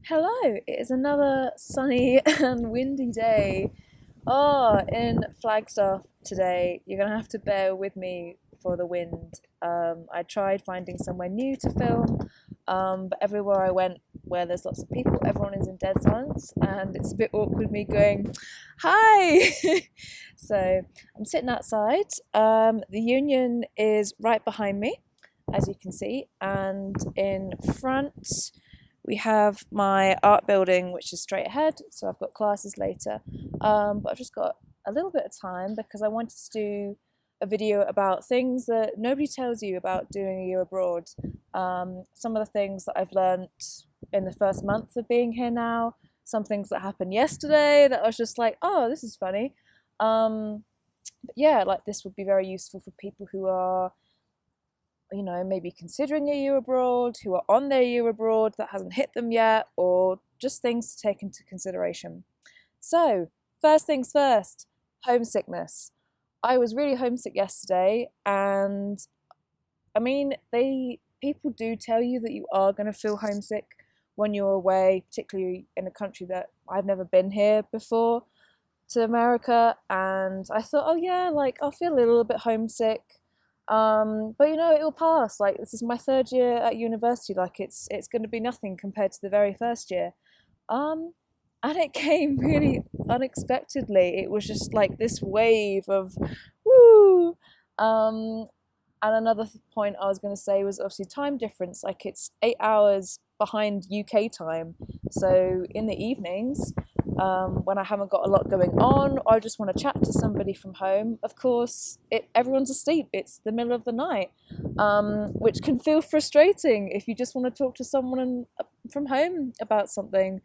Hello, it is another sunny and windy day. In Flagstaff today, you're gonna have to bear with me for the wind. I tried finding somewhere new to film, but everywhere I went where there's lots of people, everyone is in dead silence, and it's a bit awkward me going, "Hi!" So I'm sitting outside. The Union is right behind me, as you can see, and in front we have my art building, which is straight ahead, so I've got classes later. But I've just got a little bit of time because I wanted to do a video about things that nobody tells you about doing a year abroad. Some of the things that I've learnt in the first month of being here now, some things that happened yesterday that I was just like, oh, this is funny. But yeah, like this would be very useful for people who are maybe considering a year abroad, who are on their year abroad that hasn't hit them yet, or just things to take into consideration. So, first things first, homesickness. I was really homesick yesterday, and I mean, people do tell you that you are going to feel homesick when you're away, particularly in a country that I've never been here before, to America. And I thought, oh yeah, like I'll feel a little bit homesick, but it'll pass. Like this is my third year at university. Like it's going to be nothing compared to the very first year. Um, and it came really unexpectedly. It was just like this wave of woo. Um, and another point I was going to say was obviously time difference. Like it's 8 hours behind UK time. So in the evenings, when I haven't got a lot going on, or I just want to chat to somebody from home, of course, everyone's asleep. It's the middle of the night, which can feel frustrating if you just want to talk to someone from home about something.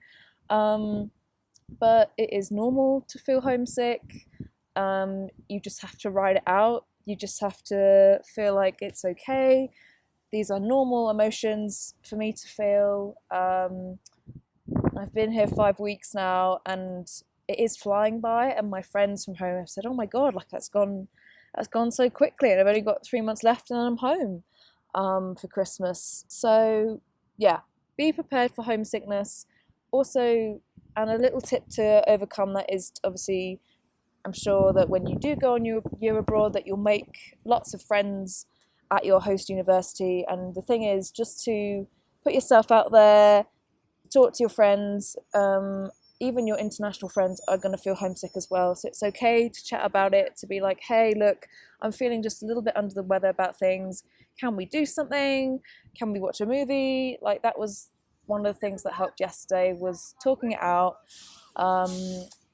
But it is normal to feel homesick. You just have to ride it out. You just have to feel like it's okay. These are normal emotions for me to feel. I've been here 5 weeks now, and it is flying by. And my friends from home have said, "Oh my God, like that's gone so quickly." And I've only got 3 months left, and I'm home for Christmas. So yeah, be prepared for homesickness. Also, and a little tip to overcome that is obviously, I'm sure that when you do go on your year abroad, that you'll make lots of friends at your host university. And the thing is, just to put yourself out there, talk to your friends. Even your international friends are going to feel homesick as well. So it's okay to chat about it, to be like, hey, look, I'm feeling just a little bit under the weather about things. Can we do something? Can we watch a movie? Like that was one of the things that helped yesterday, was talking it out, um,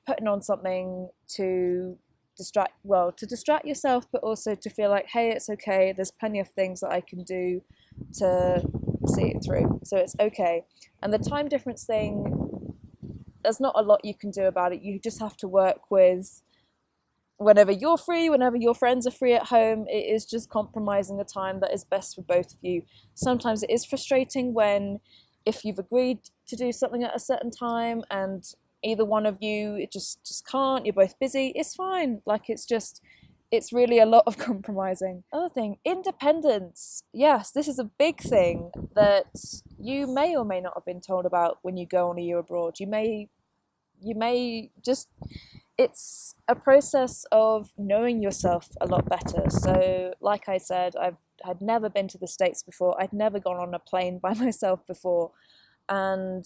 putting on something to distract yourself, but also to feel like, hey, it's okay. There's plenty of things that I can do to see it through. So it's okay. And the time difference thing, there's not a lot you can do about it. You just have to work with whenever you're free, whenever your friends are free at home. It is just compromising the time that is best for both of you. Sometimes it is frustrating when, if you've agreed to do something at a certain time and either one of you it just can't, you're both busy, it's fine. Like it's really a lot of compromising. Other thing, independence. Yes, this is a big thing that you may or may not have been told about when you go on a year abroad. You may just, it's a process of knowing yourself a lot better. So like I said, had never been to the States before. I'd never gone on a plane by myself before, and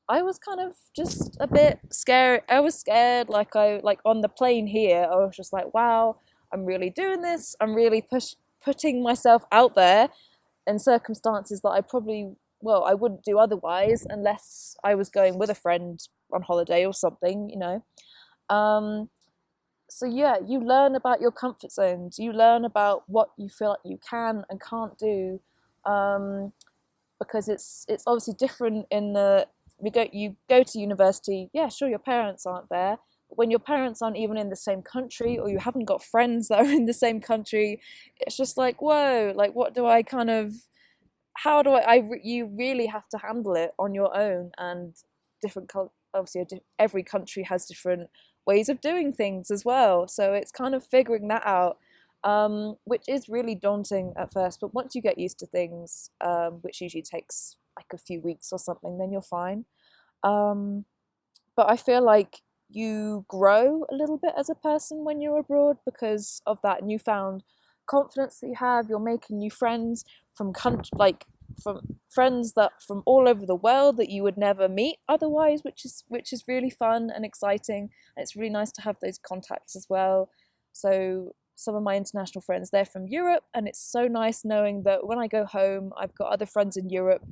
I was kind of just a bit scared. I was scared, like on the plane here. I was just like, wow, I'm really doing this. I'm really putting myself out there in circumstances that I wouldn't do otherwise unless I was going with a friend on holiday or something. Um, so yeah, you learn about your comfort zones. You learn about what you feel like you can and can't do, um, because it's obviously different in the you go to university. Yeah, sure, your parents aren't there, but when your parents aren't even in the same country, or you haven't got friends that are in the same country, it's just like, whoa, like what do I kind of how do you really have to handle it on your own. And obviously every country has different ways of doing things as well, so it's kind of figuring that out, which is really daunting at first. But once you get used to things, which usually takes like a few weeks or something, then you're fine. But I feel like you grow a little bit as a person when you're abroad because of that newfound confidence that you have. You're making new friends from from friends that from all over the world that you would never meet otherwise, which is really fun and exciting. And it's really nice to have those contacts as well. So some of my international friends, they're from Europe, and it's so nice knowing that when I go home, I've got other friends in Europe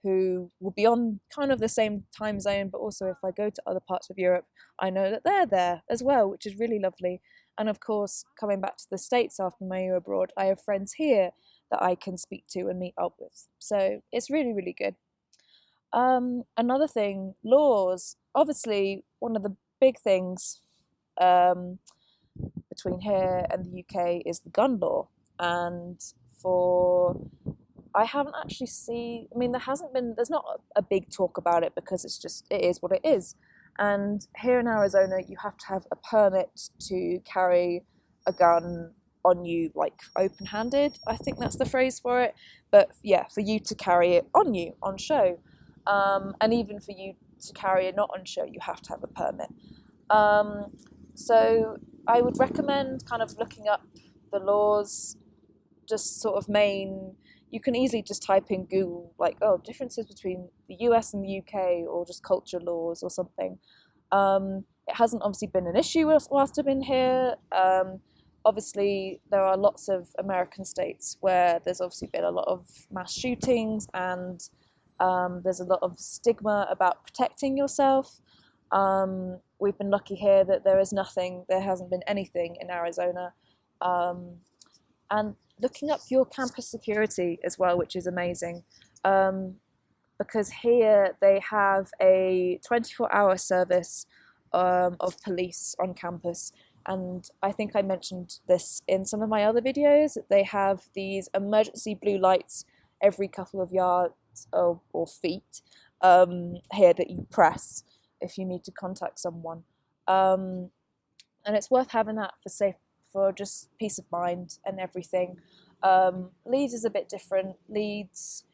who will be on kind of the same time zone, but also if I go to other parts of Europe, I know that they're there as well, which is really lovely. And of course, coming back to the States after my year abroad, I have friends here that I can speak to and meet up with. So it's really, really good. Another thing, laws. Obviously, one of the big things um, between here and the UK is the gun law. And for I haven't actually seen. I mean, there's not a big talk about it because it is what it is. And here in Arizona, you have to have a permit to carry a gun on you, like open handed. I think that's the phrase for it. But yeah, for you to carry it on you, on show. And even for you to carry it not on show, you have to have a permit. Um, so I would recommend kind of looking up the laws, just sort of main. You can easily just type in Google, like, oh, differences between the US and the UK, or just culture laws or something. It hasn't obviously been an issue whilst I've been here. Obviously, there are lots of American states where there's obviously been a lot of mass shootings, and there's a lot of stigma about protecting yourself. We've been lucky here that there hasn't been anything in Arizona. And looking up your campus security as well, which is amazing. Because here they have a 24-hour service of police on campus. And I think I mentioned this in some of my other videos. They have these emergency blue lights every couple of yards or feet here that you press if you need to contact someone. And it's worth having that for just peace of mind and everything. Leeds is a bit different. Leeds,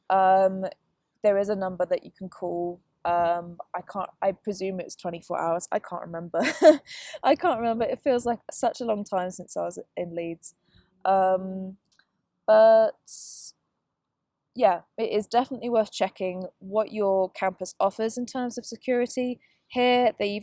there is a number that you can call. I presume it's 24 hours. I can't remember. I can't remember. It feels like such a long time since I was in Leeds. But yeah, it is definitely worth checking what your campus offers in terms of security. Here, you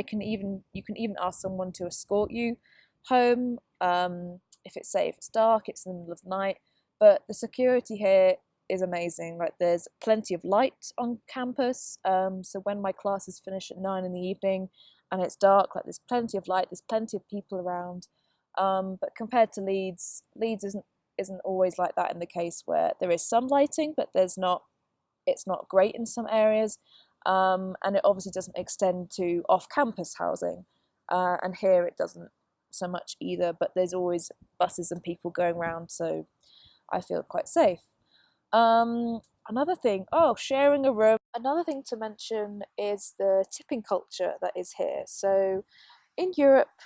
can even ask someone to escort you home. If it's safe, it's dark, it's in the middle of the night. But the security here is amazing. Like, there's plenty of light on campus. So when my classes finish at 9 in the evening and it's dark, like, there's plenty of light, there's plenty of people around. But compared to Leeds, Leeds isn't always like that in the case where there is some lighting, but it's not great in some areas. And it obviously doesn't extend to off-campus housing. And here it doesn't so much either, but there's always buses and people going around, so I feel quite safe. Another thing, sharing a room. Another thing to mention is the tipping culture that is here. So in Europe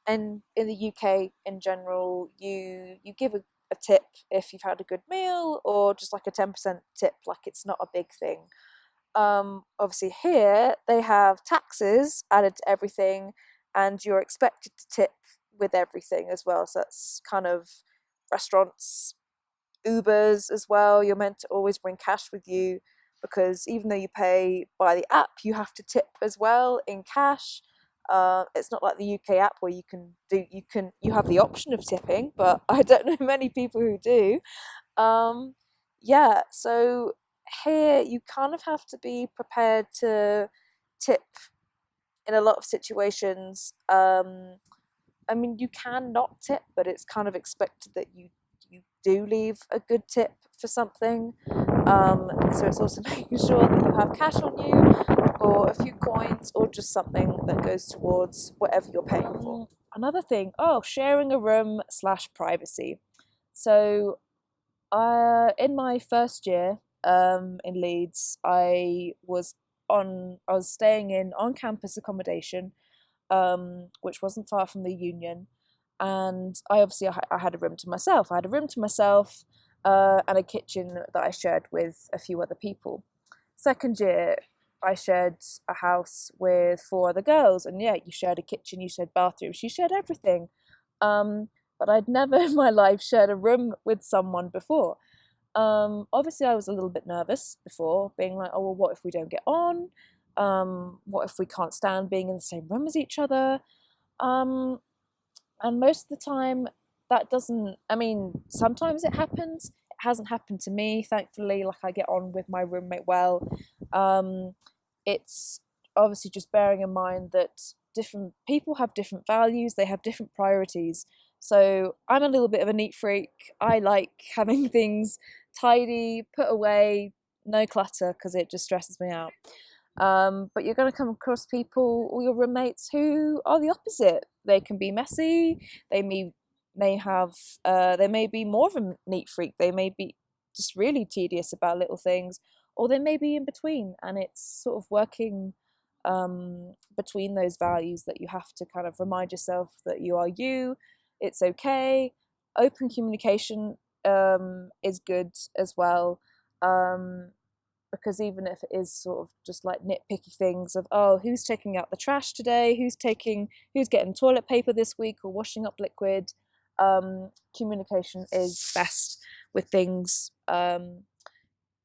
and in the UK in general, you give a tip if you've had a good meal, or just like a 10% tip, like it's not a big thing. Obviously here they have taxes added to everything, and you're expected to tip with everything as well. So that's kind of restaurants, Ubers as well. You're meant to always bring cash with you, because even though you pay by the app, you have to tip as well in cash. It's not like the UK app where you have the option of tipping, but I don't know many people who do. Yeah, so here you kind of have to be prepared to tip in a lot of situations. I mean, you can not tip, but it's kind of expected that you do leave a good tip for something. So it's also making sure that you have cash on you, or a few coins, or just something that goes towards whatever you're paying for. Another thing, sharing a room / privacy. So in my first year in Leeds, I was staying in on-campus accommodation, which wasn't far from the Union, and I had a room to myself. I had a room to myself and a kitchen that I shared with a few other people. Second year, I shared a house with 4 other girls, and yeah, you shared a kitchen, you shared bathrooms, you shared everything. But I'd never in my life shared a room with someone before. Obviously, I was a little bit nervous before, being like, oh, well, what if we don't get on? What if we can't stand being in the same room as each other? Um, and most of the time, that doesn't, I mean, sometimes it happens. It hasn't happened to me, thankfully. Like, I get on with my roommate well. Um, it's obviously just bearing in mind that different people have different values, they have different priorities. So I'm a little bit of a neat freak. I like having things tidy, put away, no clutter, because it just stresses me out. But you're going to come across people or your roommates who are the opposite. They can be messy. They may have they may be more of a neat freak. They may be just really tedious about little things, or they may be in between. And it's sort of working between those values that you have to kind of remind yourself that you are you. It's okay. Open communication is good as well. Because even if it is sort of just like nitpicky things of, oh, who's taking out the trash today, who's getting toilet paper this week or washing up liquid, communication is best with things.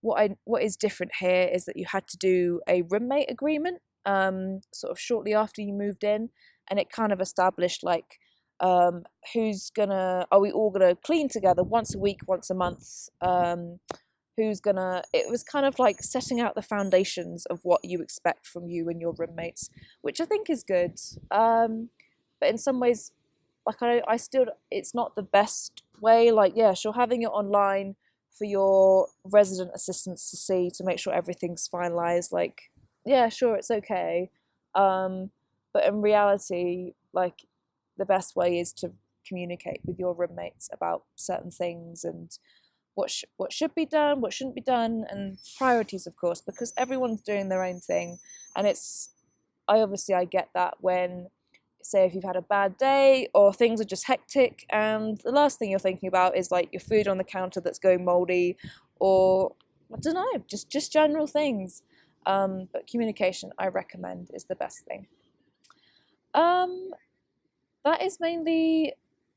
What is different here is that you had to do a roommate agreement sort of shortly after you moved in, and it kind of established like are we all gonna clean together once a week, once a month, it was kind of like setting out the foundations of what you expect from you and your roommates, which I think is good. But in some ways, like I still, it's not the best way. Like, yeah, sure, having it online for your resident assistants to see to make sure everything's finalized, like, yeah, sure, it's okay. But in reality, like, the best way is to communicate with your roommates about certain things and what should be done, what shouldn't be done, and priorities, of course, because everyone's doing their own thing. And I get that when, say, if you've had a bad day or things are just hectic and the last thing you're thinking about is like your food on the counter that's going moldy, or I don't know, just general things. But communication, I recommend, is the best thing. Um, that is mainly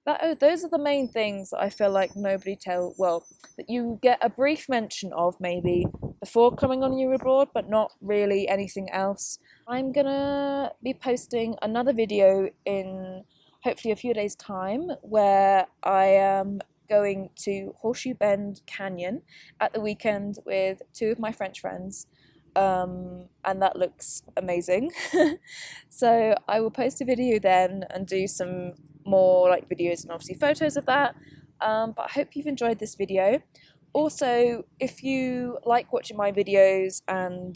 that. Oh, those are the main things that I feel like that you get a brief mention of maybe before coming on your abroad, but not really anything else. I'm gonna be posting another video in hopefully a few days' time where I am going to Horseshoe Bend Canyon at the weekend with 2 of my French friends. And that looks amazing. So I will post a video then and do some more like videos and obviously photos of that. But I hope you've enjoyed this video. Also, if you like watching my videos and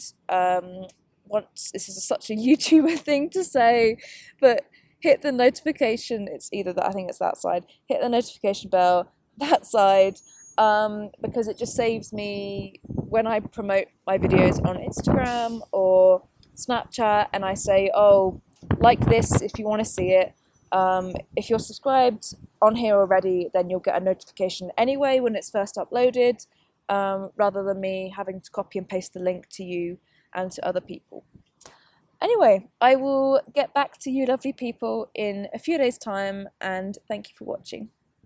this is such a YouTuber thing to say, but hit the notification. It's either that, I think it's that side. Hit the notification bell, that side, because it just saves me when I promote my videos on Instagram or Snapchat and I say, oh, like this if you want to see it. If you're subscribed on here already, then you'll get a notification anyway when it's first uploaded, rather than me having to copy and paste the link to you and to other people. Anyway, I will get back to you lovely people in a few days' time, and thank you for watching.